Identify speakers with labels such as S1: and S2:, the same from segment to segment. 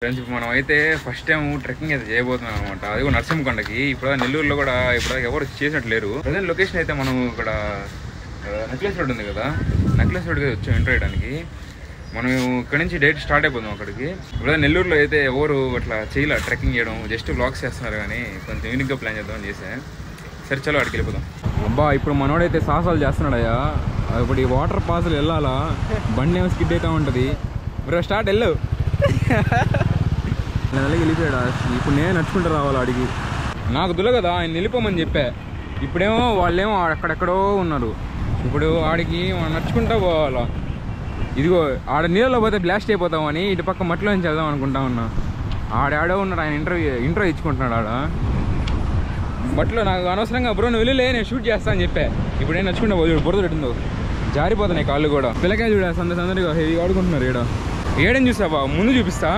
S1: Friends ఇప్పుడు మనం అయితే ఫస్ట్ టైం ట్రెక్కింగ్ అయితే చేయబోతున్నాం అనమాట. అది కూడా నరసింహకొండకి. ఇప్పుడు నెల్లూరులో కూడా ఇప్పుడు ఎవరు చేసినట్టు లేరు. ప్రజెంట్ లొకేషన్ అయితే మనం ఇక్కడ నెక్లెస్ రోడ్ ఉంది కదా, నెక్లెస్ రోడ్కి వచ్చాం ఎంటర్ చేయడానికి. మనం ఇక్కడ నుంచి డైరెక్ట్ స్టార్ట్ అయిపోతాం అక్కడికి. ఇప్పుడు నెల్లూరులో అయితే ఎవరు అట్లా చేయలే ట్రెక్కింగ్ చేయడం, జస్ట్ వ్లాగ్స్ చేస్తున్నారు కానీ కొంచెం యూనిక్గా ప్లాన్ చేద్దామని చేశాను. సరే చలో అక్కడికి వెళ్ళిపోదాం. అబ్బా ఇప్పుడు మనోడైతే సాహసాలు చేస్తున్నాడయ్యా. ఇప్పుడు ఈ వాటర్ పాసులు వెళ్ళాలా, బండి ఏమో స్కిడ్ అవుతూ ఉంటుంది. బ్రో స్టార్ట్ వెళ్ళు. నేను అలాగే వెళ్ళిపోయాడా. ఇప్పుడు నేను నడుచుకుంటూ రావాలి అడిగి. నాకు దుల కదా ఆయన వెళ్ళిపోమని చెప్పా. ఇప్పుడేమో వాళ్ళేమో అక్కడెక్కడో ఉన్నారు. ఇప్పుడు ఆడికి మనం నడుచుకుంటూ పోవాలా. ఇదిగో ఆడ నీళ్ళలో పోతే బ్లాస్ట్ అయిపోతామని ఇటు పక్క మట్టిలో నుంచి వెళ్దాం అనుకుంటా ఉన్నా. ఆడాడో ఉన్నాడు, ఆయన ఇంటర్వ్యూ ఇచ్చుకుంటున్నాడు ఆడ మట్టిలో. నాకు అనవసరంగా బ్రో నువ్వు వెళ్ళలే నేను షూట్ చేస్తా అని చెప్పా. ఇప్పుడు ఏం నడుచుకుంటా పోదు, బురద పెట్టిందో జారిపోతున్నాయి కాళ్ళు కూడా. పిల్లకాయ చూడ సందరిగా హెవీ ఆడుకుంటున్నారు. ఈడ ఏడని చూసావా, ముందు చూపిస్తా.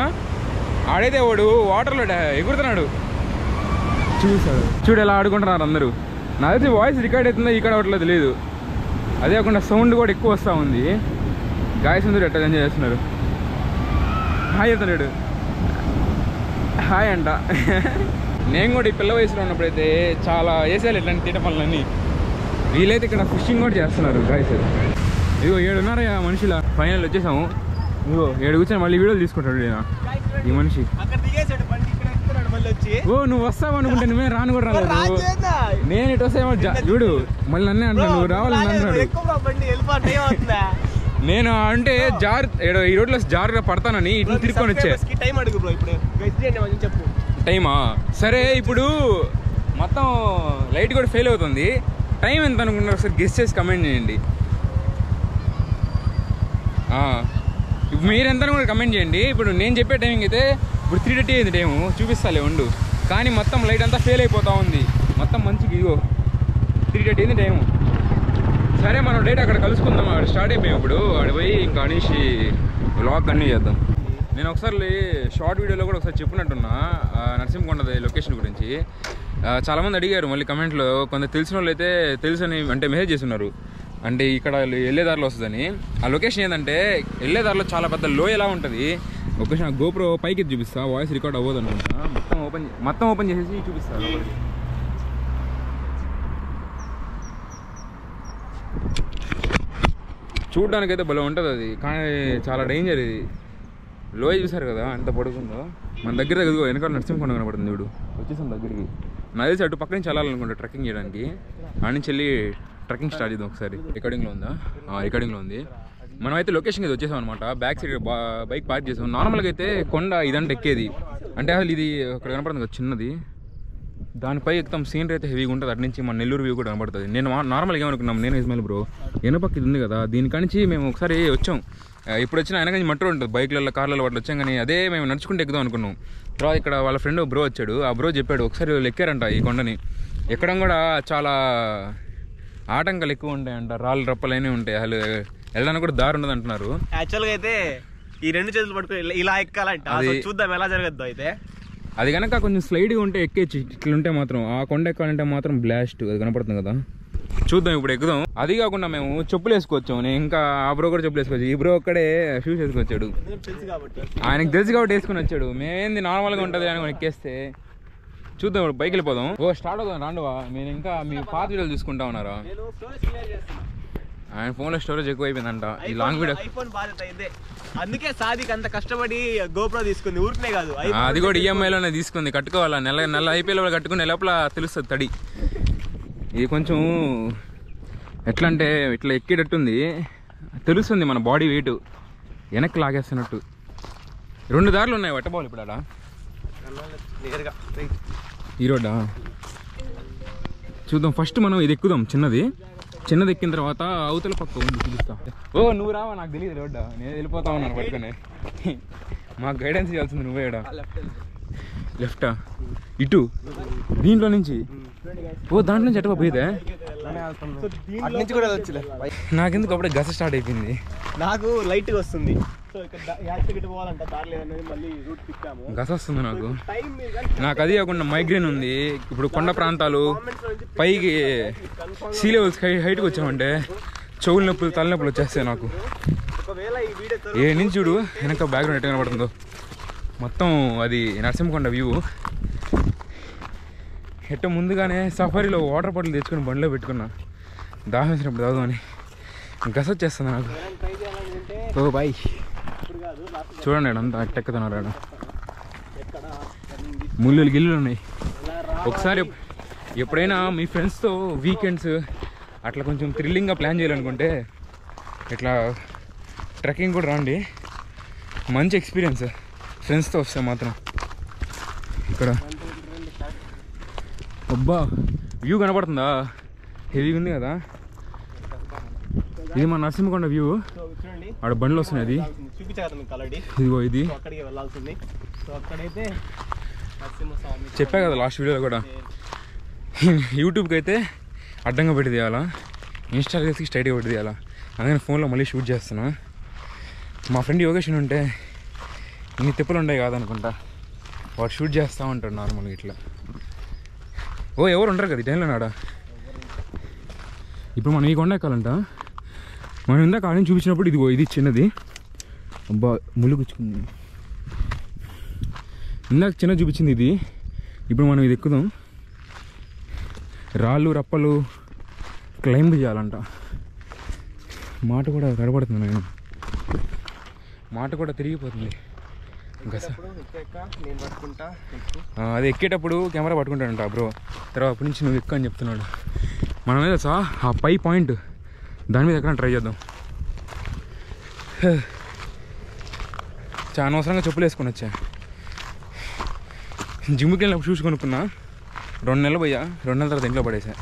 S1: ఆడైతే వాడు వాటర్లో ఎగురుతున్నాడు చూసాడు. చూడు ఎలా ఆడుకుంటున్నారు అందరూ. నాకు తెలిసి వాయిస్ రికార్డ్ అవుతుందో ఇక్కడ అవ్వట్లేదు తెలియదు. అదే కాకుండా సౌండ్ కూడా ఎక్కువ వస్తూ ఉంది. గాయస్ అందరూ ఎట్లా ఎంజాయ్ చేస్తున్నారు. హాయ్ చెప్తున్నాడు, హాయ్ అంట. నేను కూడా ఈ పిల్ల వయసులో ఉన్నప్పుడైతే చాలా వేసేయాలి ఇట్లాంటి తీట పనులన్నీ. వీళ్ళైతే ఇక్కడ ఫిషింగ్ కూడా చేస్తున్నారు గాయస్. ఇదిగో 7 ఉన్నారయ్యా మనుషుల. ఫైనల్ వచ్చేసాము. ఇదిగో 7 కూర్చొని మళ్ళీ వీడియోలు తీసుకుంటాడు ఈ మనిషి. ఓ నువ్వు వస్తావు అనుకుంటే నువ్వే రాను కూడా రాలేదు. నేను ఇటు వస్తామో చూడు మళ్ళీ నన్నే అంటున్నాను, నువ్వు రావాలని అంటున్నాడు. నేను అంటే ఈ రోడ్లో జారుగా పడతానని ఇట్లా తిరుక్కొని వచ్చా. టైమా సరే, ఇప్పుడు మొత్తం లైట్ కూడా ఫెయిల్ అవుతుంది. టైం ఎంత అనుకుంటున్నారు ఒకసారి గెస్ చేసి కమెంట్ చేయండి. మీరు ఎంత కూడా కమెంట్ చేయండి. ఇప్పుడు నేను చెప్పే టైమింగ్ అయితే ఇప్పుడు 3:30 అయింది టైము, చూపిస్తాలే ఉండు. కానీ మొత్తం లైట్ అంతా ఫెయిల్ అయిపోతూ ఉంది. మొత్తం మంచిగా ఇదిగో 3:30 అయింది టైము. సరే మనం డైరెక్ట్ అక్కడ కలుసుకుందాం. అక్కడ స్టార్ట్ అయిపోయాం. ఇప్పుడు అక్కడ పోయి ఇంకా అనేసి వ్లాగ్ కంటిన్యూ చేద్దాం. నేను ఒకసారి షార్ట్ వీడియోలో కూడా ఒకసారి చెప్పినట్టున్నా నరసింహకొండ లొకేషన్ గురించి. చాలామంది అడిగారు మళ్ళీ కమెంట్లో. కొంత తెలిసిన వాళ్ళు అయితే తెలుసని అంటే మెసేజ్ చేస్తున్నారు, అంటే ఇక్కడ వెళ్ళేదారిలో వస్తుందని. ఆ లొకేషన్ ఏంటంటే వెళ్ళేదారిలో చాలా పెద్ద లోయ ఎలా ఉంటుంది. లొకేషన్ గోప్రో పైకి చూపిస్తా, వాయిస్ రికార్డ్ అవ్వదు అనుకుంటా. మొత్తం ఓపెన్ చేసేసి చూపిస్తాను. చూడడానికైతే భలే ఉంటుంది అది, కానీ చాలా డేంజర్ ఇది. లోయ చూసారు కదా ఎంత పడుకుందో. మన దగ్గర వెనకాల నరసింహకొండ కనపడుతుంది చూడు. వచ్చేసాం దగ్గరికి. నాకు తెలిసి అటు పక్క నుంచి వెళ్ళాలనుకుంటా ట్రెక్కింగ్ చేయడానికి. ఆడ నుంచి వెళ్ళి ట్రెక్కింగ్ స్టార్ట్ చేద్దాం ఒకసారి. రికార్డింగ్లో ఉందా? రికార్డింగ్లో ఉంది. మనమైతే లొకేషన్కి అయితే వచ్చేసాం అనమాట. బ్యాక్ సైడ్ బైక్ పార్క్ చేసాం. నార్మల్గా అయితే కొండ ఇదంటే ఎక్కేది అంటే అసలు ఇది అక్కడ కనపడుతుంది కదా చిన్నది, దానిపై ఎక్కుతాం. సీనరీ అయితే హెవీగా ఉంటుంది. అటు నుంచి మన నెల్లూరు వ్యూ కూడా కనపడుతుంది. నేను నార్మల్గా ఏమనుకున్నాం, నేను ఇస్మాయిల్ బ్రో వెనపక్క ఇది ఉంది కదా, దీనికానించి మేము ఒకసారి వచ్చాం. ఇప్పుడు వచ్చిన ఆయన కానీ మట్టు ఉంటుంది, బైక్లలో కార్లలో వాటిలో వచ్చాం. కానీ అదే మేము నడుచుకుంటే ఎక్కుదాం అనుకున్నాం. తర్వాత ఇక్కడ వాళ్ళ ఫ్రెండ్ బ్రో వచ్చాడు. ఆ బ్రో చెప్పాడు ఒకసారి వాళ్ళు ఎక్కారంట ఈ కొండని. ఎక్కడం కూడా చాలా ఆటంకాలు ఎక్కువ ఉంటాయంట, రాళ్ళు రప్పలైనా ఉంటాయి. అసలు వెళ్ళడానికి కూడా దారి ఉండదు అంటున్నారు.
S2: యాక్చువల్గా అయితే ఈ 2 చేతులు పట్టుకుని ఇలా ఎక్కాలంట. చూద్దాం ఎలా జరగద్దు. అయితే
S1: అది కనుక కొంచెం స్లైడ్గా ఉంటే ఎక్కేచ్చు. ఇట్లుంటే మాత్రం ఆ కొండ ఎక్కాలంటే మాత్రం బ్లాస్ట్ అది కనపడుతుంది కదా. చూద్దాం ఇప్పుడు ఎక్కుదాం. అది కాకుండా మేము చెప్పులు వేసుకోవచ్చాము. నేను ఇంకా ఆ బ్రో కూడా చెప్పులు వేసుకోవచ్చు. ఈ బ్రో ఒక్కడే షూస్ వేసుకొచ్చాడు. ఆయనకు తెలుసు కాబట్టి వేసుకుని వచ్చాడు. మేమేంది నార్మల్గా ఉంటుంది అని మనం ఎక్కేస్తే. చూద్దాం ఇప్పుడు బైక్ వెళ్ళిపోదాం. ఓ స్టార్ట్ అవుదాం రాండువా. మీరు ఇంకా మీ పాత వీడియోలు చూసుకుంటా ఉన్నారా? ఆయన ఫోన్లో స్టోరేజ్ ఎక్కువ అయిపోయిందంట. ఈ లాంగ్ వీడియో
S2: అందుకే సాదిక్ అంత కష్టపడి గోప్రో తీసుకుంది. ఊరికనే కాదు,
S1: అది కూడా ఈఎంఐలోనే తీసుకుంది. కట్టుకోవాలా, నెల అయిపోయేలా కట్టుకునే లోపల తెలుస్తుంది తడి. ఇది కొంచెం ఎట్లా అంటే ఇట్లా ఎక్కేటట్టుంది, తెలుస్తుంది మన బాడీ వెయిట్ వెనక్కి లాగేస్తున్నట్టు. 2 దారులు ఉన్నాయి వట్టబాలు ఇప్పుడు అలా. ఈ రోడ్డా చూద్దాం. ఫస్ట్ మనం ఇది ఎక్కుదాం. చిన్నది ఎక్కిన తర్వాత అవతల పక్క ఉంది చూపిస్తా. ఓ నువ్వు రావా, నాకు తెలియదు రోడ్డా. నేను వెళ్ళిపోతా ఉన్నాను పట్టుకొని. మాకు గైడెన్స్ ఇవ్వాల్సింది నువ్వే. లెఫ్టా ఇటు దీంట్లో నుంచి? ఓ దాంట్లో నుంచి ఎట్లా పోయితే నాకెందుకు అప్పుడే గస స్టార్ట్ అయిపోయింది.
S2: నాకు లైట్గా వస్తుంది.
S1: గస వస్తుంది నాకు. అది కాకుండా మైగ్రేన్ ఉంది. ఇప్పుడు కొండ ప్రాంతాలు పైకి సీ లెవెల్స్ హైట్కి వచ్చామంటే చెవుల నొప్పులు తలనొప్పులు వచ్చేస్తాయి నాకు. ఏ నుంచి చూడు వెనక బ్యాక్గ్రౌండ్ ఎట్లా కనబడుతుందో. మొత్తం అది నరసింహకొండ వ్యూ. ఎట్టో ముందుగానే సఫారీలో వాటర్ బాటిల్ తెచ్చుకొని బండిలో పెట్టుకున్నా, దాహం వేసినప్పుడు తాగుదామని. గస వచ్చేస్తుంది నాకు. ఓ బాయ్ చూడండి అంతా అట్టెక్కుతున్నారు ఆడ, ముళ్ళు గిల్లులు ఉన్నాయి. ఒకసారి ఎప్పుడైనా మీ ఫ్రెండ్స్తో వీకెండ్స్ అట్లా కొంచెం థ్రిల్లింగ్గా ప్లాన్ చేయాలనుకుంటే ఇట్లా ట్రెక్కింగ్ కూడా రండి, మంచి ఎక్స్పీరియన్స్ ఫ్రెండ్స్తో వస్తే మాత్రం. ఇక్కడ అబ్బా వ్యూ కనపడుతుందా, హెవీగా ఉంది కదా. ఇది మన నరసింహకొండ వ్యూ, ఆడ బండ్లు వస్తున్నాయి. అది ఇదిగో ఇది చెప్పా కదా లాస్ట్ వీడియోలో కూడా. యూట్యూబ్కి అయితే అడ్డంగా పెట్టి తీయాలా, ఇన్స్టాగ్రామ్కి స్ట్రైట్గా పెట్టి తీయాలా, అందుకని ఫోన్లో మళ్ళీ షూట్ చేస్తున్నా. మా ఫ్రెండ్ యోగేషన్ ఉంటే ఇన్ని తిప్పలు ఉంటాయి కాదనుకుంటా, వాడు షూట్ చేస్తూ ఉంటాడు నార్మల్గా ఇట్లా. ఓ ఎవరు ఉండరు కదా ఈ టైంలో నాడ. ఇప్పుడు మనం ఈ కొండ ఎక్కాలంట. మనం ఇందాక ఆడిని చూపించినప్పుడు ఇదిగో ఇది చిన్నది, అబ్బా ముళ్ళు గుచ్చుకుంది. ఇందాక చిన్న చూపించింది ఇది, ఇప్పుడు మనం ఇది ఎక్కుదాం. రాళ్ళు రప్పలు క్లైంబ్ చేయాలంట. మాట కూడా కనబడుతుంది, నేను మాట కూడా తిరిగిపోతుంది. అది ఎక్కేటప్పుడు కెమెరా పట్టుకుంటాడంట బ్రో, తర్వాత అప్పటి నుంచి నువ్వు ఎక్కువ అని చెప్తున్నాడు. మన మీద ఆ పై పాయింట్ దాని మీద ఎక్కడ ట్రై చేద్దాం. చాలా అనవసరంగా చెప్పులు వేసుకొని వచ్చా. జిమ్కి వెళ్ళినప్పుడు షూస్ కొనుక్కున్నా, 2 నెలలు పోయా, 2 నెలల తర్వాత ఇంట్లో పడేసా.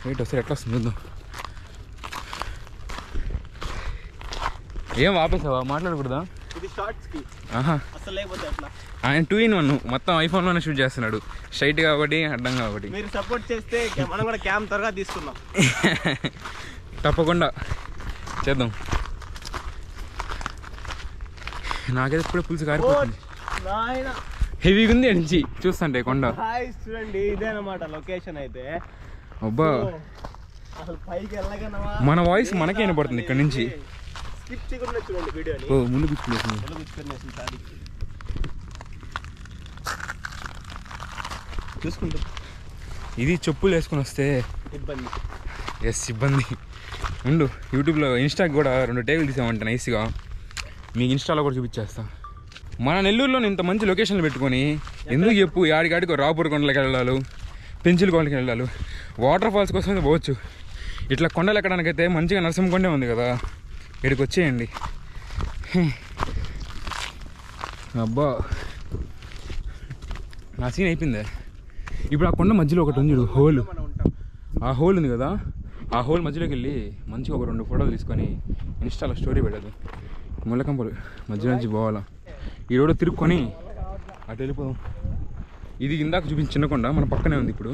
S1: వెయిట్ వస్తే ఎట్లా వస్తుంది చూద్దాం. ఏం ఆపేసావా, మాట్లాడకూడదా? ఆయన 2-in-1 మొత్తం ఐఫోన్లోనే షూట్ చేస్తున్నాడు, స్ట్రైట్గా ఒకటి అడ్డంగా ఒకటి.
S2: మీరు సపోర్ట్ చేస్తే మనం కూడా క్యామ్ త్వరగా తీసుకుందాం.
S1: తప్పకుండా చేద్దాం. నాకైతే ఇప్పుడే పులుసు కారిపోతుంది, హెవీగా ఉంది నుంచి చూస్తుంటే కొండ.
S2: చూడండి ఇదేనమాట లొకేషన్ అయితే.
S1: అబ్బా
S2: అసలు పైకి వెళ్ళగానే
S1: మన వాయిస్ మనకే వినపడుతుంది ఇక్కడ నుంచి. ఓ ముందు పిచ్చుకునేసింది.
S2: చూసుకుంటూ
S1: ఇది చెప్పులు వేసుకొని వస్తే
S2: ఇబ్బంది.
S1: ఎస్ ఇబ్బంది. ఉండు యూట్యూబ్లో ఇన్స్టాకి కూడా 2 టేబుల్ తీసామంట నైస్గా, మీకు ఇన్స్టాలో కూడా చూపించేస్తా. మన నెల్లూరులో ఇంత మంచి లొకేషన్లు పెట్టుకొని ఎందుకు చెప్పు, ఆడికాడికో రాపూర్ కొండలకి వెళ్ళాలి, పెంచుల కొండలకి వెళ్ళాలి, వాటర్ ఫాల్స్ కోసం అయితే పోవచ్చు. ఇట్లా కొండలు ఎక్కడానికైతే మంచిగా నరసింహకొండే ఉంది కదా, ఇక్కడికి వచ్చేయండి. అబ్బా నా సీన్ అయిపోయిందే. ఇప్పుడు ఆ కొండ మధ్యలో ఒకటి ఉంది చూడు, హోల్. ఆ హోల్ ఉంది కదా, ఆ హోల్ మధ్యలోకి వెళ్ళి మంచిగా ఒక 2 ఫోటోలు తీసుకొని ఇన్స్టాలో స్టోరీ పెట్టదు. ముళ్ళకంపలు మధ్య నుంచి పోవాలా, ఈ రోడ్డు తిరుక్కొని అటు వెళ్ళిపోదాం. ఇది ఇందాక చూపించిన చిన్న కొండ మన పక్కనే ఉంది. ఇప్పుడు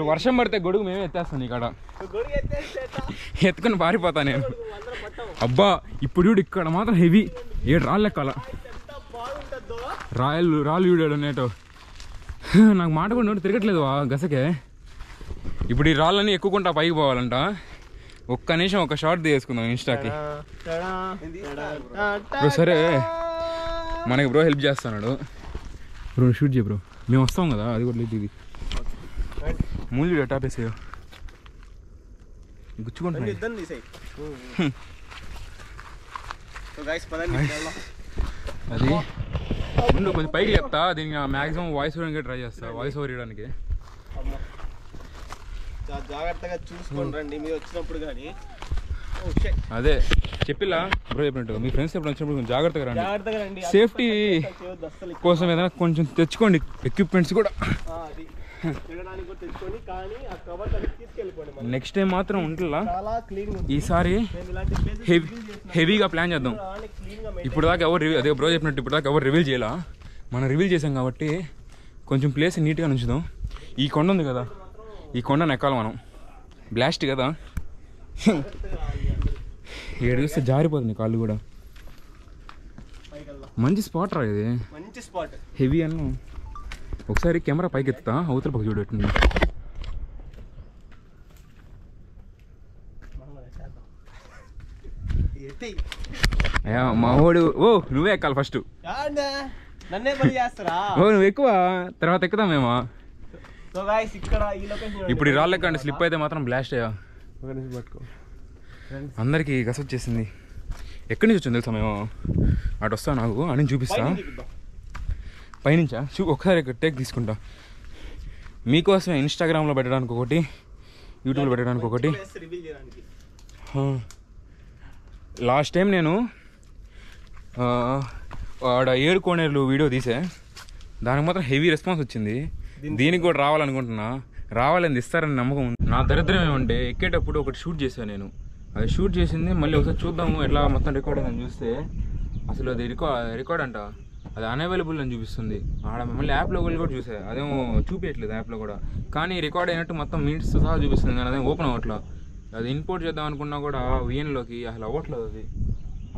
S1: వర్షం పడితే గొడుగు మేమే ఎత్తేస్తాను ఇక్కడ, ఎత్తుకొని పారిపోతా నేను. అబ్బా ఇప్పుడు చూడు ఇక్కడ మాత్రం హెవీ, 7 రాళ్ళు ఎక్కాల. రాళ్ళు వీడాడు నేటో, నాకు మాట కూడా నోటి తిరగట్లేదు గసకే. ఇప్పుడు ఈ రాళ్ళని ఎక్కుకుంటా పైకి పోవాలంట. ఒక్క నిమిషం ఒక షార్ట్ తీసుకుందాం ఇన్స్టాకి. బ్రో సరే మనకి బ్రో హెల్ప్ చేస్తున్నాడు. బ్రో షూట్ చేయ బ్రో, మేము వస్తాం కదా. అది కూడా లేదు, ఇది మూలు టాపేసేయో గుచ్చుకుంటున్నాయి. అది ముందు కొంచెం పైకి చెప్తా, దీనికి మ్యాక్సిమం వాయిస్ ఓవర్ ట్రై చేస్తా, వాయిస్ ఓవర్ ఇవ్వడానికి.
S2: జాగ్రత్తగా చూసుకొని రండి మీరు వచ్చినప్పుడు. కానీ
S1: అదే చెప్పిలా బ్రో చెప్పినట్టు, మీ ఫ్రెండ్స్ ఎప్పుడు వచ్చినప్పుడు జాగ్రత్తగా రండి. సేఫ్టీ కోసం ఏదైనా కొంచెం తెచ్చుకోండి, ఎక్విప్మెంట్స్ కూడా. నెక్స్ట్ టైం మాత్రం ఉంటుందా, ఈసారి హెవీగా ప్లాన్ చేద్దాం. ఇప్పుడు దాకా ఎవరు అదే బ్రో చెప్పినట్టు ఇప్పుడు దాకా ఎవరు రివీల్ చేయాలా, మనం రివీల్ చేసాం కాబట్టి కొంచెం ప్లేస్ నీట్గా ఉంచుదాం. ఈ కొండ ఉంది కదా, ఈ కొండను ఎక్కాలి మనం, బ్లాస్ట్ కదా. ఏడు చూస్తే జారిపోతుంది కాళ్ళు కూడా. మంచి స్పాట్ రా ఇది,
S2: మంచి స్పాట్,
S1: హెవీ అన్న. ఒకసారి కెమెరా పైకి ఎత్తుతా, అవతల పక్క చూడట్టుంది. మా ఓడు నువ్వే ఎక్కాలి ఫస్ట్.
S2: నన్నే పని చేస్తారా?
S1: నువ్వు ఎక్కువ తర్వాత ఎక్కుదాం మేము.
S2: సో గైస్ ఇక్కడ ఈ లొకేషన్
S1: ఇప్పుడు ఈ రాళ్ళు ఎక్కండి, స్లిప్ అయితే మాత్రం బ్లాస్ట్ అయ్యా.
S2: పట్టుకో.
S1: అందరికి గస వచ్చేసింది. ఎక్కడి నుంచి వచ్చింది తెలుసా మేము? అటు వస్తా, నాకు అని చూపిస్తా. పైనుంచా ఒకసారి టేక్ తీసుకుంటా మీకోసమే. ఇన్స్టాగ్రామ్లో పెట్టడానికి ఒకటి, యూట్యూబ్లో పెట్టడానికి ఒకటి. లాస్ట్ టైం నేను ఆడ 7 కోనేరులు వీడియో తీసే, దానికి మాత్రం హెవీ రెస్పాన్స్ వచ్చింది. దీనికి కూడా రావాలనుకుంటున్నా, రావాలని ఇస్తారని నమ్మకం ఉంది. నా దరిద్రం ఏమంటే ఎక్కేటప్పుడు ఒకటి షూట్ చేశాను నేను. అది షూట్ చేసింది మళ్ళీ ఒకసారి చూద్దాము ఎట్లా మొత్తం రికార్డ్ అని చూస్తే అసలు అది రికార్డ్ అంట, అది అన్అవైలబుల్ అని చూపిస్తుంది. ఆడ మళ్ళీ యాప్లో కూడా చూసా, అదేమో చూపించట్లేదు యాప్లో కూడా. కానీ రికార్డ్ అయినట్టు మొత్తం మినిట్స్ సహా చూపిస్తుంది, కానీ అదేం ఓపెన్ అవ్వట్లా. అది ఇంపోర్ట్ చేద్దాం అనుకున్నా కూడా విఎన్లోకి అసలు అవ్వట్లేదు. అది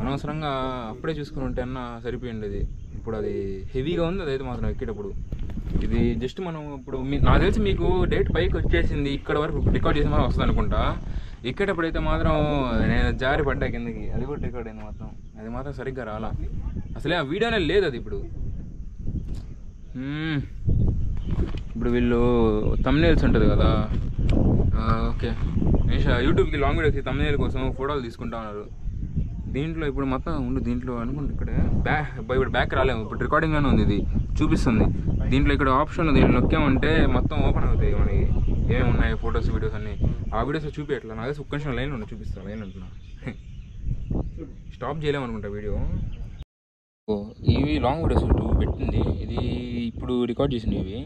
S1: అనవసరంగా అప్పుడే చూసుకుని ఉంటే అన్న సరిపోయింది. అది ఇప్పుడు అది హెవీగా ఉంది. అదైతే మాత్రం ఎక్కేటప్పుడు ఇది జస్ట్ మనం ఇప్పుడు నాకు తెలిసి మీకు డైరెక్ట్ పైకి వచ్చేసింది, ఇక్కడ వరకు రికార్డ్ చేసి మనం వస్తుంది అనుకుంటా. ఎక్కేటప్పుడు అయితే మాత్రం నేను జారి పడ్డా కిందకి, అది కూడా రికార్డ్ అయింది మొత్తం. అది మాత్రం సరిగ్గా రాలా, అసలే ఆ వీడియోనే లేదు అది. ఇప్పుడు వీళ్ళు థంబ్నెయిల్స్ ఉంటుంది కదా, ఓకే యూట్యూబ్కి లాంగ్ వీడియోకి థంబ్నెయిల్ కోసం ఫోటోలు తీసుకుంటా ఉన్నారు. దీంట్లో ఇప్పుడు మొత్తం ఉండు, దీంట్లో అనుకుంటే ఇక్కడ ఇప్పుడు బ్యాక్ రాలేము, ఇప్పుడు రికార్డింగ్లోనే ఉంది. ఇది చూపిస్తుంది దీంట్లో, ఇక్కడ ఆప్షన్ దీంట్లో నొక్కామంటే మొత్తం ఓపెన్ అవుతాయి మనకి ఏమేమి ఉన్నాయి ఫొటోస్ వీడియోస్ అన్నీ. ఆ వీడియోస్లో చూపించట్లా, నాకు ఒక్క నిమిషం లైన్లో ఉన్నాయి, చూపిస్తాను. లైన్ అంటున్నా, స్టాప్ చేయలేము అనుకుంటా వీడియో. ఇవి లాంగ్ వీడియోస్ పెట్టింది, ఇది ఇప్పుడు రికార్డ్ చేసినవి.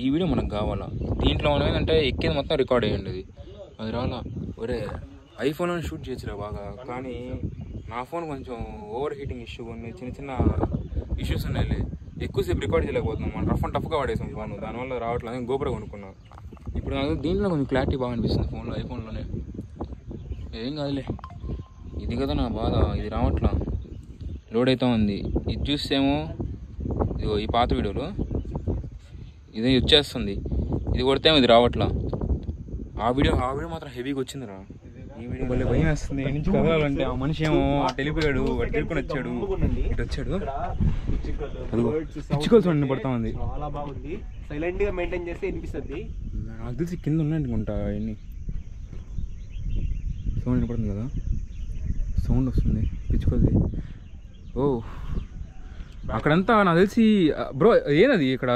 S1: ఈ వీడియో మనకు కావాలా. దీంట్లో మనం ఏంటంటే ఎక్కేది మొత్తం రికార్డ్ అయ్యింది. అది రాలా. ఒరే ఐఫోన్లో షూట్ చేయొచ్చురా బాగా, కానీ నా ఫోన్ కొంచెం ఓవర్ హీటింగ్ ఇష్యూ ఉంది, చిన్న చిన్న ఇష్యూస్ ఉన్నాయి. ఎక్కువసేపు రికార్డ్ చేయలేకపోతున్నాం, మనం రఫ్ అండ్ టఫ్గా వాడేసాం ఫోన్, దానివల్ల రావట్లేదు. గోప్రో కొనుక్కున్నాం. ఇప్పుడు నాకు దీంట్లో కొంచెం క్లారిటీ బాగా అనిపిస్తుంది ఫోన్లో, ఐఫోన్లోనే. ఏం కాదులే, ఇది కదా నా బాధ, ఇది రావట్లా, లోడ్ అవుతా ఉంది. ఇది చూస్తేమో ఇదిగో ఈ పాత వీడియోలో ఇది వచ్చేస్తుంది, ఇది కొడితేమో ఇది రావట్లా. ఆ వీడియో మాత్రం హెవీగా వచ్చిందిరా. ఈ వీడియో మళ్ళీ భయం వేస్తుంది నుంచి కదలాలంటే. ఆ మనిషి ఏమో వెళ్ళిపోయాడు, వాడు తెలుపుని వచ్చాడు, ఇటు వచ్చాడు. పిచ్చుకోల్స్ అన్ని పడతా ఉంది.
S2: చాలా బాగుంది, సైలెంట్ గా మెయింటైన్ చేస్తే వినిపిస్తుంది.
S1: నాకు తెలిసి కింద ఉన్నాయనుకుంటా అవన్నీ. సౌండ్ వినపడుతుంది కదా, సౌండ్ వస్తుంది పిచ్చుకోల్ది. అక్కడంతా నాకు తెలిసి బ్రో ఏనది ఇక్కడ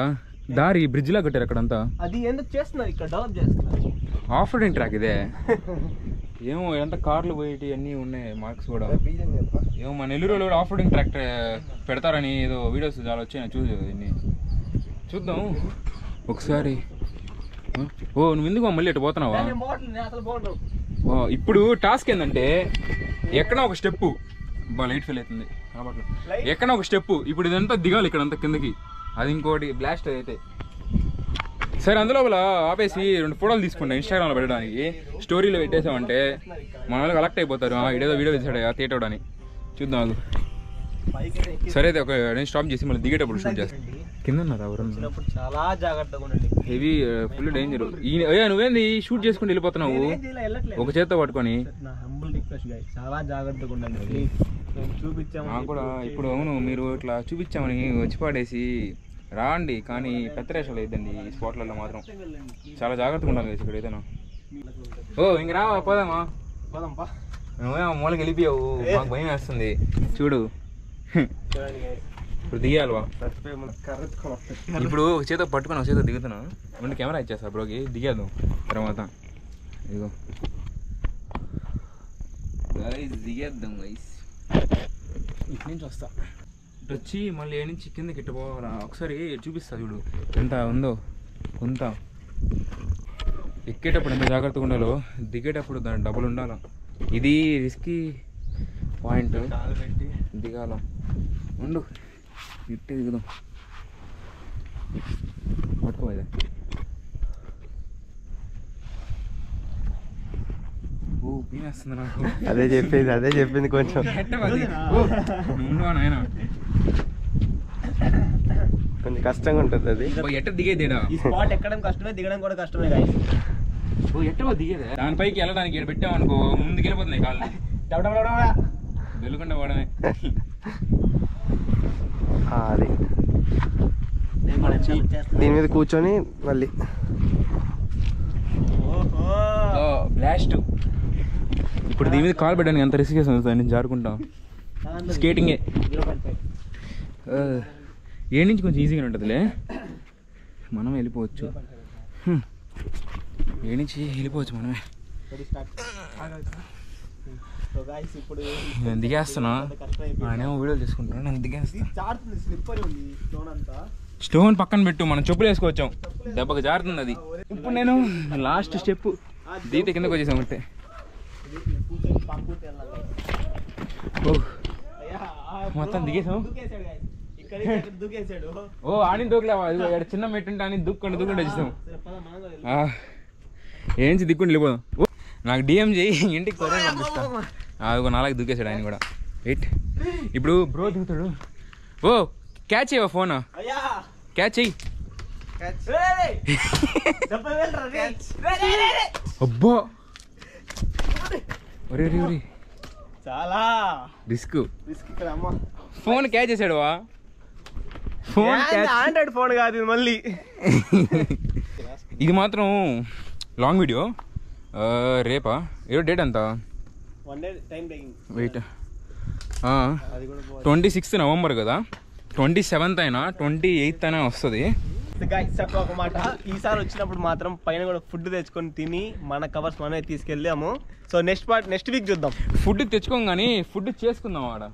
S1: దారి బ్రిడ్జ్ లా కట్టారు అక్కడంతా.
S2: అది ఎందుకు చేస్తున్నారు, ఇక్కడ డెవలప్ చేస్తున్నారు.
S1: ఆఫ్ రోడింగ్ ట్రాక్ ఇదే. ఏమో ఎంత కార్లు పోయేటి అన్నీ ఉన్నాయి, మార్క్స్ కూడా. ఏమో మా నెల్లూరులో కూడా ఆఫ్ రోడింగ్ ట్రాక్ పెడతారని ఏదో వీడియోస్ చాలా వచ్చాయి, చూసి దీన్ని చూద్దాం ఒకసారి. నువ్వు ఎందుకు మళ్ళీ ఇటు పోతున్నావా? ఇప్పుడు టాస్క్ ఏంటంటే ఎక్కడ ఒక స్టెప్పు లైట్ ఫెయిల్ అవుతుంది కాబట్టి, ఎక్కడ ఒక స్టెప్పు ఇప్పుడు ఇదంతా దిగాలి ఇక్కడంతా కిందకి, అది ఇంకోటి బ్లాస్ట్ అయితే. సరే అందులో ఆపేసి 2 ఫోటోలు తీసుకుంటా ఇన్స్టాగ్రామ్లో పెట్టడానికి. స్టోరీలో పెట్టేసామంటే మన వాళ్ళు కలెక్ట్ అయిపోతారు, ఇడేదో వీడియో తీసాడు తీయటం అని. చూద్దాం. సరే అయితే ఒక నేను స్టాప్ చేసి మళ్ళీ దిగేటప్పుడు షూట్ చేస్తాను. కింద
S2: చాలా జాగ్రత్తగా ఉండండి,
S1: హెవీ ఫుల్ డేంజర్. నువ్వేంది షూట్ చేసుకుని వెళ్ళిపోతున్నావు ఒక చేత్తో పట్టుకొని?
S2: చాలా జాగ్రత్తగా ఉండండి.
S1: నాకు కూడా ఇప్పుడు అవును మీరు ఇట్లా చూపించామని వచ్చి పాడేసి రాండి, కానీ పెత్తరేషాలు అయిద్దండి ఈ స్పాట్లలో మాత్రం. చాలా జాగ్రత్తగా ఉండాలి ఇక్కడ ఏదైనా. ఇంక రావా, పోదామా? నువ్వేమో మూలకి వెళ్ళిపోయావు, మాకు భయం వేస్తుంది. చూడు ఇప్పుడు దిగాలవా? ఇప్పుడు ఒక చేత పట్టుకొని ఒక చేత దిగుతున్నా, ముందు కెమెరా ఇచ్చేస్తా బ్రోకి, దిగేద్దాం తర్వాత. ఇదిగో దిగేద్దాం గైస్. ఇటు నుంచి వస్తా, ఇటు వచ్చి మళ్ళీ ఏ నుంచి కిందకి ఇట్టు పోవాలా ఒకసారి చూపిస్తా. చూడు ఎంత ఉందో కొంత. ఎక్కేటప్పుడు ఎంత జాగ్రత్తగా ఉండాలో, దిగేటప్పుడు దాని డబుల్ ఉండాల. ఇది రిస్కీ పాయింట్. దిగాల ఉండు, ఇట్టే దిగుదాం. పట్టుకోవాలి. పీనేస్తుంది నాకు.
S2: అదే చెప్పింది కొంచెం కొంచెం కష్టంగా ఉంటుంది అది.
S1: ఎట్ట దిగేదేడా?
S2: ఈ స్పాట్ ఎక్కడం కష్టమే, దిగడం కూడా కష్టమే గాయస్.
S1: ఎట్టో దిగేదే, దానిపైకి వెళ్ళడానికి పెట్టామనుకో ముందుకు వెళ్ళిపోతున్నాయి కాళ్ళు. దొల్లుకుండా పోవడమే.
S3: అది దీని మీద కూర్చొని మళ్ళీ
S1: బ్లాస్ట్. ఇప్పుడు దీని మీద కాల్ పెట్టడానికి ఎంత రిస్క్ చేస్తుంది, నేను జారుకుంటాం. స్కేటింగే ఏ నుంచి కొంచెం ఈజీగా ఉంటుందిలే, మనం వెళ్ళిపోవచ్చు. ఏ నుంచి వెళ్ళిపోవచ్చు మనమే. నేను దిగేస్తున్నా, నేనేమో వీడియోలు తీసుకుంటున్నాను. నేను దిగేస్తా. స్టోన్ పక్కన పెట్టు, మనం చెప్పులు వేసుకోవచ్చాం, దెబ్బకి జారుతుంది అది. ఇప్పుడు నేను లాస్ట్ స్టెప్ దీత కిందకు వచ్చేసాం అంటే. మొత్తం దిగేసాం. ఓ ఆని దూకలేవా, చిన్న మెట్టుంటే అని దుక్కుంటూ వచ్చేసాం. ఏంచి దిక్కుంటూ వెళ్ళిపోదాం. నాకు డిఎం చేయి, ఇంటికి త్వరగా పంపిస్తా. అది నాలుగు దూకేసాడు ఆయన కూడా. వెయిట్, ఇప్పుడు బ్రో దిగుతాడు. ఓ క్యాచ్ చేయవా ఫోన్, క్యాచ్ చెయ్యి. అబ్బా ఒరే
S2: చాలా
S1: రిస్క్.
S2: అమ్మా
S1: ఫోన్ క్యాచ్ చేసాడు వా. ఫోన్
S2: ఆండ్రాయిడ్ ఫోన్ కాదు ఇది మళ్ళీ.
S1: ఇది మాత్రం లాంగ్ వీడియో. రేపా ఏదో డేట్ ఎంత, వెయిట్ 26 నవంబర్ కదా, 27th అయినా 28th అయినా వస్తుంది.
S2: ఒక మాట, ఈసారి వచ్చినప్పుడు మాత్రం పైన కూడా ఫుడ్ తెచ్చుకొని తిని మన కవర్స్ మనమే తీసుకెళ్ళాము. సో నెక్స్ట్ వీక్ చూద్దాం.
S1: ఫుడ్ తెచ్చుకోం కానీ ఫుడ్ చేసుకుందాం ఆడ.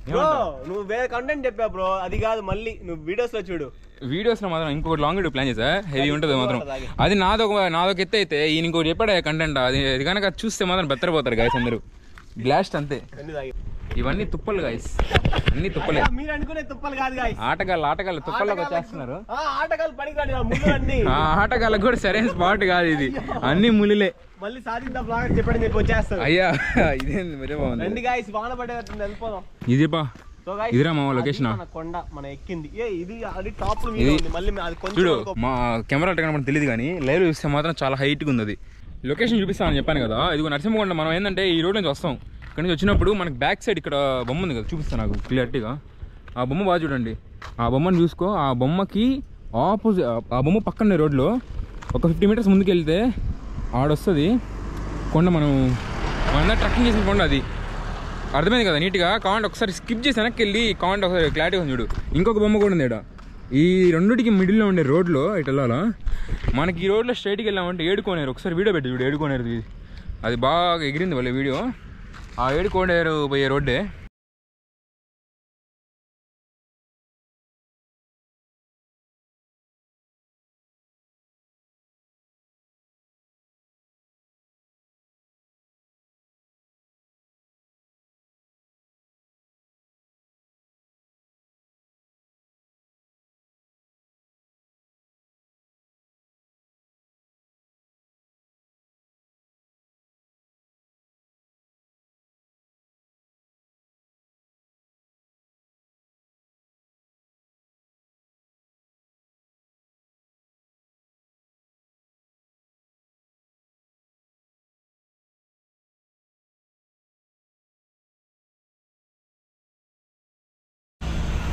S2: బ్రో నువ్వు వేరే కంటెంట్ చెప్పా బ్రో, అది కాదు మళ్ళీ నువ్వు వీడియోస్ లో చూడు.
S1: వీడియోస్ లో మాత్రం ఇంకొకటి లాంగ్ వీడియో ప్లాన్ చేసా, హెవీ ఉంటుంది మాత్రం. అది నాదొక ఎత్తు అయితే ఈయన ఇంకోటి చెప్పాడు కంటెంట్, అది కనుక చూస్తే మాత్రం బెత్తరపోతారు గాయస్ అందరూ. బ్లాస్ట్ అంతే. ఇవన్నీ తుప్పలు గాయస్, అన్ని తుప్పలే.
S2: మీరు అనుకునే తుప్పలు కాదు గాయస్,
S1: ఆటగాళ్ళు తుప్పల్లోకి వచ్చేస్తున్నారు.
S2: ఆటగాళ్ళు పనికిరాడు,
S1: ఆటగాళ్ళకి కూడా సరైన స్పాట్ కాదు ఇది, అన్ని ములిలే.
S2: మళ్ళీ సాధిద్దాం బ్లాగర్ చెప్పండి చెప్పి వచ్చేస్తారు.
S1: అయ్యా ఇదేంది మరే బాగుంది.
S2: రండి గాయస్, వాన పడేది వెళ్ళిపోదాం.
S1: ఇదిపా ఇదిరా మా లొకేషన్.
S2: కొండ మన ఎక్కింది ఇది, అది టాప్. మళ్ళీ అది కొంచెం
S1: చూడు, మా కెమెరా మనకు తెలియదు కానీ లైవ్ చూస్తే మాత్రం చాలా హైట్గా ఉంది అది. లొకేషన్ చూపిస్తామని చెప్పాను కదా, ఇది నరసింహకొండ. మనం ఏంటంటే ఈ రోడ్ నుంచి వస్తాం, ఇక్కడ నుంచి వచ్చినప్పుడు మనకి బ్యాక్ సైడ్ ఇక్కడ బొమ్మ ఉంది కదా, చూపిస్తాను నాకు క్లియర్టీగా. ఆ బొమ్మ బాగా చూడండి, ఆ బొమ్మను చూసుకో. ఆ బొమ్మకి ఆపోజిట్, ఆ బొమ్మ పక్కన రోడ్లో ఒక 50 meters ముందుకు వెళ్తే ఆడొస్తుంది కొండ. మనం ట్రెక్కింగ్ చేసిన కొండ అది, అర్థమైంది కదా నీట్గా. కావండి ఒకసారి స్కిప్ చేసి వెనక్కి వెళ్ళి కావండి ఒకసారి క్లారిటీగా చూడు. ఇంకొక బొమ్మ కూడా ఉంది ఇక్కడ, ఈ రెండుటికి మిడిల్లో ఉండే రోడ్లో ఇటు వెళ్ళాలా. మనకి ఈ రోడ్లో స్ట్రైట్కి వెళ్ళామంటే ఏడుకోనేరు. ఒకసారి వీడియో పెట్టి చూడు, ఏడుకోనేరు అది బాగా ఎగిరింది వాళ్ళ వీడియో. ఆ ఏడుకోనేరు పోయే రోడ్డే.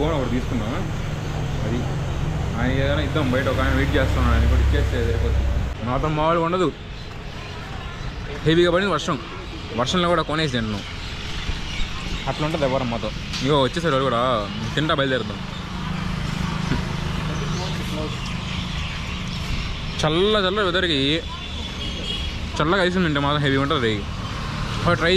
S1: ఫోన్ ఒకటి తీసుకున్నా, అది ఆయన ఏదైనా ఇద్దాం. బయట ఒక ఆయన వెయిట్ చేస్తున్నాడు, ఆయన కూడా ఇచ్చేస్తే సరిపోతుంది. మాత్రం మామూలుగా ఉండదు, హెవీగా పడింది వర్షం. వర్షంలో కూడా కొనేసి తింటున్నాం, అట్లా ఉంటుంది ఎవరం మాతో. ఇగో వచ్చేసారు వాళ్ళు కూడా, తింటా బయలుదేరుతాం. చల్ల వెదర్కి చల్లగా ఐస్ తింటే మాత్రం హెవీ ఉంటుంది. ట్రై